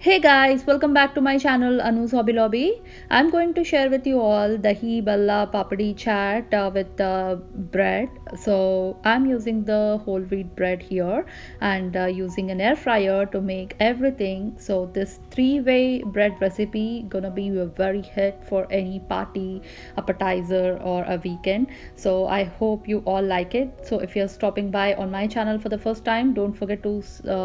Hey guys, welcome back to my channel Anu's Hobby Lobby. I'm going to share with you all dahi balla papadi chat with bread. So I'm using the whole wheat bread here and using an air fryer to make everything. So this three-way bread recipe gonna be a very hit for any party, appetizer or a weekend. So I hope you all like it. So if you're stopping by on my channel for the first time, don't forget to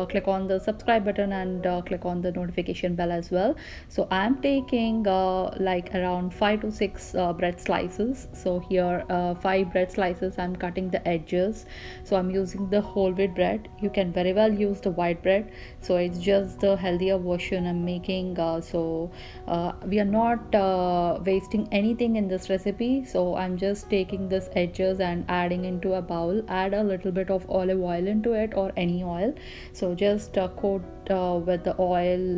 click on the subscribe button and click on the notification bell as well. So I'm taking like around 5 to 6 bread slices. So here 5 bread slices, I'm cutting the edges. So I'm using the whole wheat bread. You can very well use the white bread, so it's just the healthier version I'm making. We are not wasting anything in this recipe. So I'm just taking this edges and adding into a bowl. Add a little bit of olive oil into it or any oil. So just coat with the oil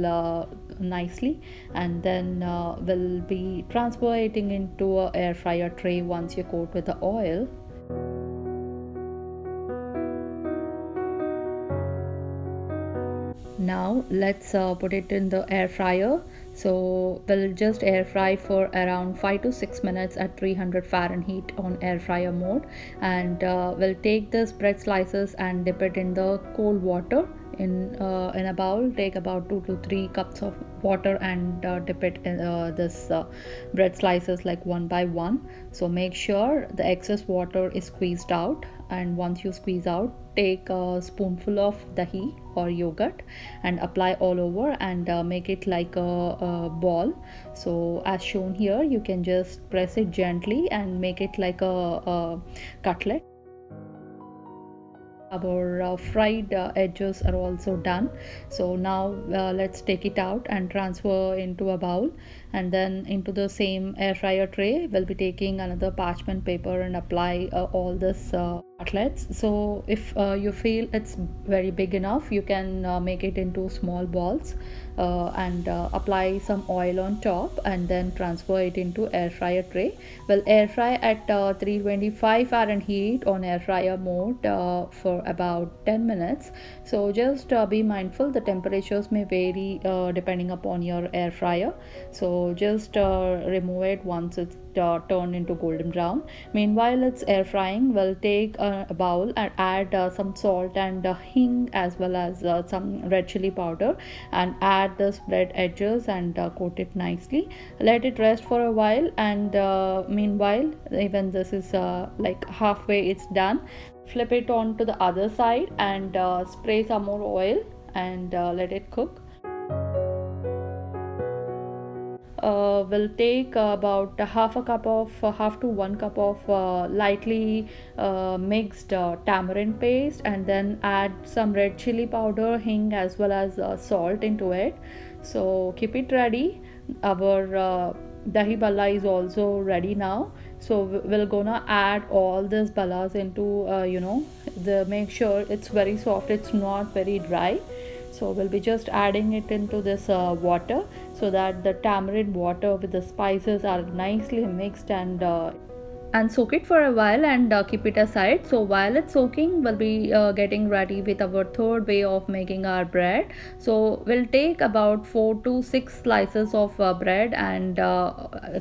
nicely, and then we'll be transferring into a air fryer tray once you coat with the oil. Now let's put it in the air fryer. So we'll just air fry for around 5 to 6 minutes at 300 Fahrenheit on air fryer mode, and we'll take this bread slices and dip it in the cold water in a bowl. Take about 2 to 3 cups of water and dip it in this bread slices like one by one. So make sure the excess water is squeezed out, and once you squeeze out, take a spoonful of dahi or yogurt and apply all over, and make it like a ball. So as shown here, you can just press it gently and make it like a cutlet. Our fried edges are also done. So now let's take it out and transfer into a bowl, and then into the same air fryer tray we'll be taking another parchment paper and apply all this cutlets. So if you feel it's very big enough, you can make it into small balls and apply some oil on top, and then transfer it into air fryer tray. Well, air fry at 325 Fahrenheit on air fryer mode for about 10 minutes. So just be mindful, the temperatures may vary depending upon your air fryer. So just remove it once it's turned into golden brown. Meanwhile it's air frying, we'll take a bowl and add some salt and hing as well as some red chili powder, and add the spread edges and coat it nicely. Let it rest for a while, and meanwhile, even this is like halfway it's done, flip it on to the other side and spray some more oil and let it cook. Will take about half to 1 cup of lightly mixed tamarind paste, and then add some red chili powder, hing as well as salt into it. So keep it ready. Our dahi balla is also ready now. So we're gonna add all these ballas into the make sure it's very soft, it's not very dry. So we'll be just adding it into this water, so that the tamarind water with the spices are nicely mixed, and soak it for a while and keep it aside. So while it's soaking, we'll be getting ready with our third way of making our bread. So we'll take about 4 to 6 slices of bread and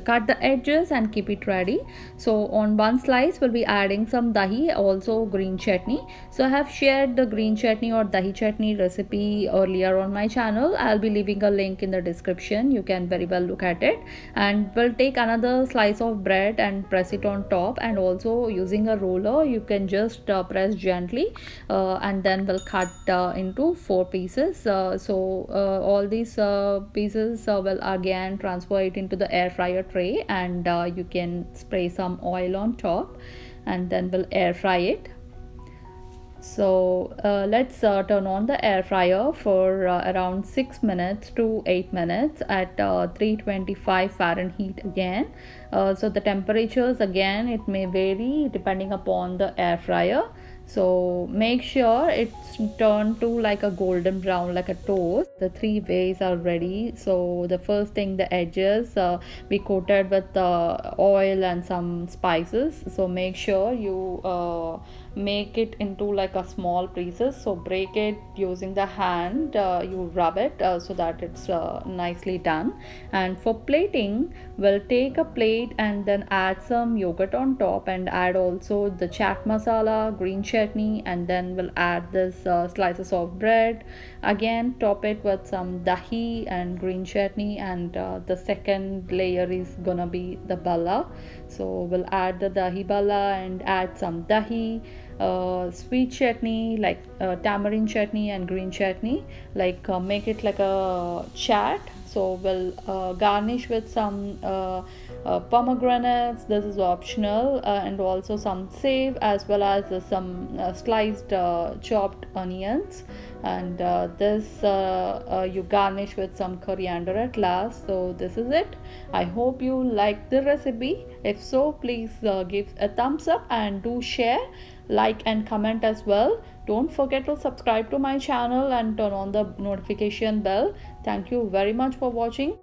cut the edges and keep it ready. So on one slice we'll be adding some dahi, also green chutney. So I have shared the green chutney or dahi chutney recipe earlier on my channel. I'll be leaving a link in the description, you can very well look at it. And we'll take another slice of bread and press it on top, and also using a roller you can just press gently, and then we'll cut into 4 pieces. All these pieces will again transfer it into the air fryer tray, and you can spray some oil on top, and then we'll air fry it. So let's turn on the air fryer for around 6 minutes to 8 minutes at 325 Fahrenheit again. So the temperatures again, it may vary depending upon the air fryer. So make sure it's turned to like a golden brown, like a toast. The three ways are ready. So the first thing, the edges we coated with oil and some spices. So make sure you make it into like a small pieces. So break it using the hand, you rub it so that it's nicely done. And for plating, we'll take a plate and then add some yogurt on top, and add also the chaat masala, green chutney, and then we'll add this slices of bread. Again, top it with some dahi and green chutney, and the second layer is gonna be the bala. So we'll add the dahi bala and add some dahi, sweet chutney like tamarind chutney and green chutney, like make it like a chat. So we'll garnish with some pomegranates. This is optional, and also some save, as well as some sliced chopped onions. And this you garnish with some coriander at last. So this is it. I hope you like the recipe. If so, please give a thumbs up and do share, like and comment as well. Don't forget to subscribe to my channel and turn on the notification bell. Thank you very much for watching.